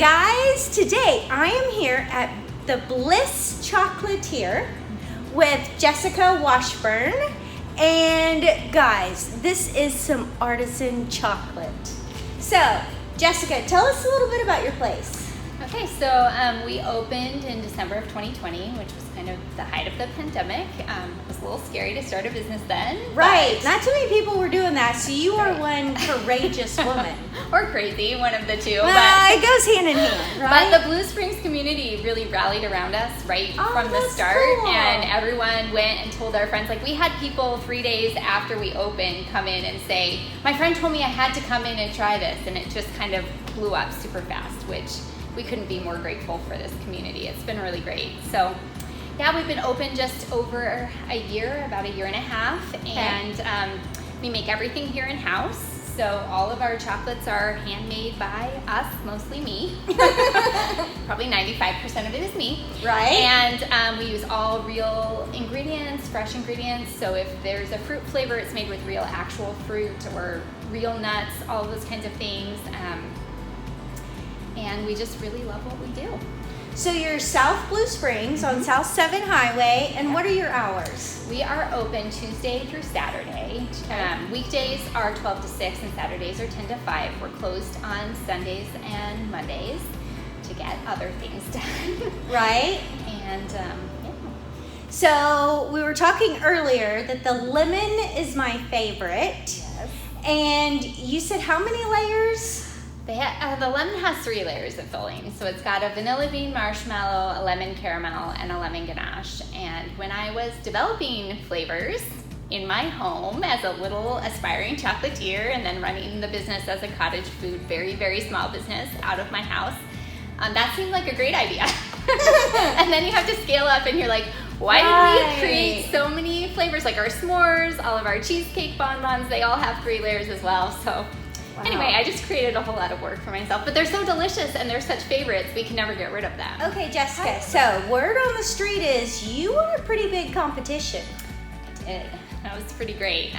guys, today I am here at the Bliss Chocolatier with Jessica Washburn. And guys, this is some artisan chocolate. So, Jessica, tell us a little bit about your place. Okay, so we opened in December of 2020, which was kind of the height of the pandemic. It was a little scary to start a business then. Right, not too many people were doing that, so you are one courageous woman. Or crazy, one of the two. Well, it goes hand in hand, right? But the Blue Springs community really rallied around us from the start. Cool. And everyone went and told our friends. Like, we had people 3 days after we opened come in and say, my friend told me I had to come in and try this. And it just kind of blew up super fast, which we couldn't be more grateful for this community. It's been really great. So yeah, we've been open just over a year, about a year and a half. Okay. And we make everything here in-house. So all of our chocolates are handmade by us, mostly me. Probably 95% of it is me. Right. And we use all real ingredients, fresh ingredients. So if there's a fruit flavor, it's made with real actual fruit or real nuts, all those kinds of things. And we just really love what we do. So you're South Blue Springs on South 7 Highway, and what are your hours? We are open Tuesday through Saturday. Weekdays are 12 to 6 and Saturdays are 10 to 5. We're closed on Sundays and Mondays to get other things done. Right. And yeah. So we were talking earlier that the lemon is my favorite. Yes. And you said how many layers? The lemon has 3 layers of filling. So it's got a vanilla bean marshmallow, a lemon caramel, and a lemon ganache. And when I was developing flavors in my home as a little aspiring chocolatier and then running the business as a cottage food, very, very small business out of my house, that seemed like a great idea. And then you have to scale up and you're like, why did we create so many flavors? Like our s'mores, all of our cheesecake bonbons, they all have 3 layers as well. So anyway, I just created a whole lot of work for myself, but they're so delicious and they're such favorites, we can never get rid of them. Okay, Jessica, so word on the street is you are a pretty big competition. I did. That was pretty great.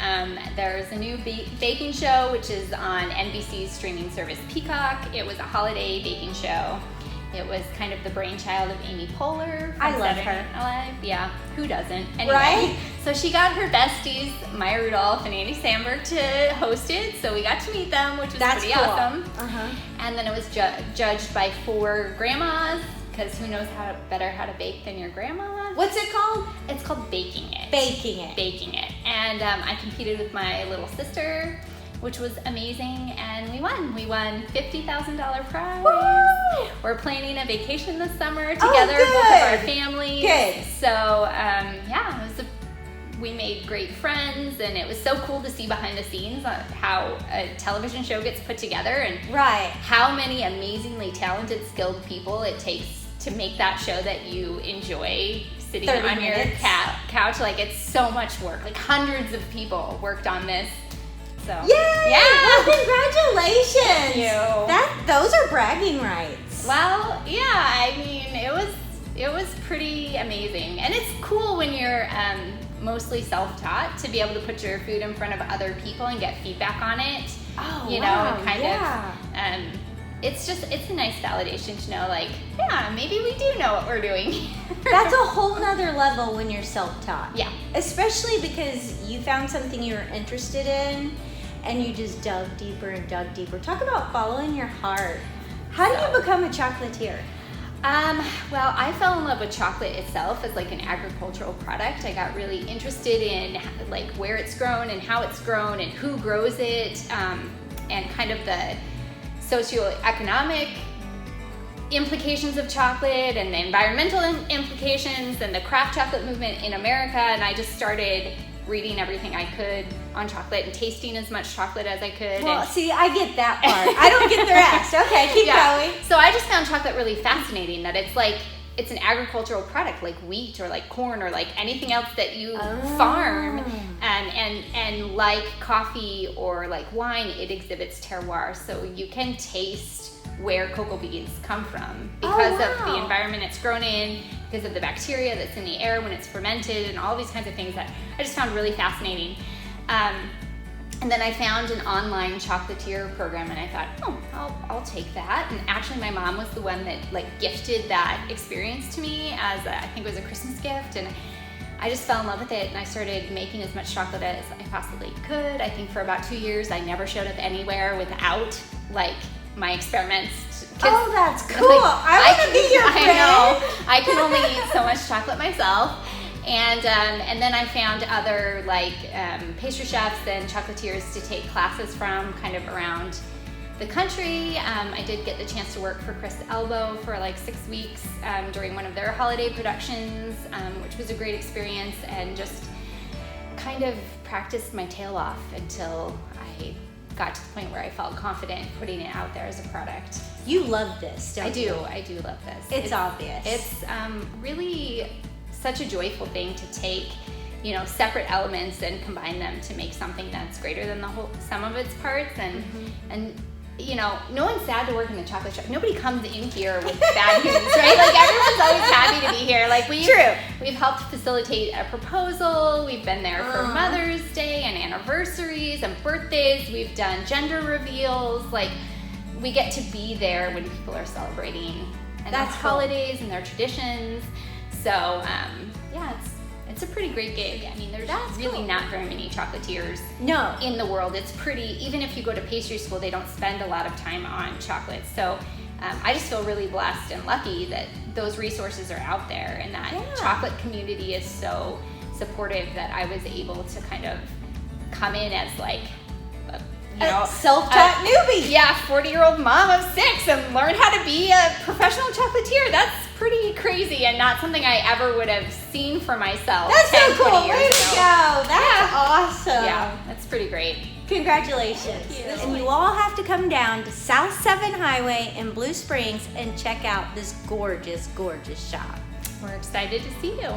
There's a new baking show, which is on NBC's streaming service Peacock. It was a holiday baking show. It was kind of the brainchild of Amy Poehler from I love Saturday her. Night Live. Yeah, who doesn't? Anyway, Right? So she got her besties, Maya Rudolph and Andy Samberg, to host it. So we got to meet them, which was pretty cool. awesome. Uh-huh. And then it was judged by 4 grandmas, because who knows better how to bake than your grandma? What's it called? It's called Baking It. Baking It. Baking It. And I competed with my little sister, which was amazing, and we won. We won $50,000 prize. Woo! We're planning a vacation this summer together, both of our families. Good. So yeah, we made great friends, and it was so cool to see behind the scenes on how a television show gets put together and Right. how many amazingly talented, skilled people it takes to make that show that you enjoy sitting 30 on your minutes. couch. Like, it's so much work. Like, hundreds of people worked on this. So Yay! yeah. Well, congratulations! Thank you. Those are bragging rights. Well, yeah, I mean, it was pretty amazing. And it's cool when you're mostly self-taught to be able to put your food in front of other people and get feedback on it. Oh, you wow, know, kind yeah. of it's a nice validation to know, like, yeah, maybe we do know what we're doing. That's a whole nother level when you're self-taught. Yeah. Especially because you found something you were interested in and you just dug deeper and dug deeper. Talk about following your heart. How do you become a chocolatier? Well, I fell in love with chocolate itself as like an agricultural product. I got really interested in like where it's grown and how it's grown and who grows it, and kind of the socioeconomic implications of chocolate and the environmental implications and the craft chocolate movement in America. And I just started reading everything I could on chocolate and tasting as much chocolate as I could. Well, see, I get that part. I don't get the rest. Okay, keep going. So I just found chocolate really fascinating, that it's an agricultural product like wheat or like corn or like anything else that you farm, and like coffee or like wine, it exhibits terroir, so you can taste where cocoa beans come from because of the environment it's grown in, because of the bacteria that's in the air when it's fermented, and all these kinds of things that I just found really fascinating. And then I found an online chocolatier program, and I thought, oh, I'll take that. And actually, my mom was the one that like gifted that experience to me as I think it was a Christmas gift, and I just fell in love with it. And I started making as much chocolate as I possibly could. I think for about 2 years, I never showed up anywhere without like my experiments. Oh, that's cool! Like, I want to be your friend. I know. I can only eat so much chocolate myself. And then I found other like pastry chefs and chocolatiers to take classes from kind of around the country. I did get the chance to work for Chris Elbow for like 6 weeks during one of their holiday productions, which was a great experience, and just kind of practiced my tail off until I got to the point where I felt confident putting it out there as a product. You love this, don't you? I do love this. It's obvious. It's really such a joyful thing to take, you know, separate elements and combine them to make something that's greater than the whole sum of its parts. And you know, no one's sad to work in the chocolate shop. Nobody comes in here with bad news, right? Like everyone's always happy to be here. Like we've helped facilitate a proposal. We've been there for Mother's Day and anniversaries and birthdays. We've done gender reveals. Like we get to be there when people are celebrating and their holidays and their traditions. So yeah, it's a pretty great gig. I mean, there's really not very many chocolatiers in the world. It's pretty, even if you go to pastry school, they don't spend a lot of time on chocolate. So I just feel really blessed and lucky that those resources are out there, and that chocolate community is so supportive that I was able to kind of come in as like, you know, self-taught newbie. Yeah, 40-year-old mom of 6 and learn how to be a professional chocolatier. That's pretty crazy and not something I ever would have seen for myself. That's 10, so cool. 20 years Way ago. to go. That's awesome. Yeah, that's pretty great. Congratulations. Thank you. And you all have to come down to South 7 Highway in Blue Springs and check out this gorgeous, gorgeous shop. We're excited to see you.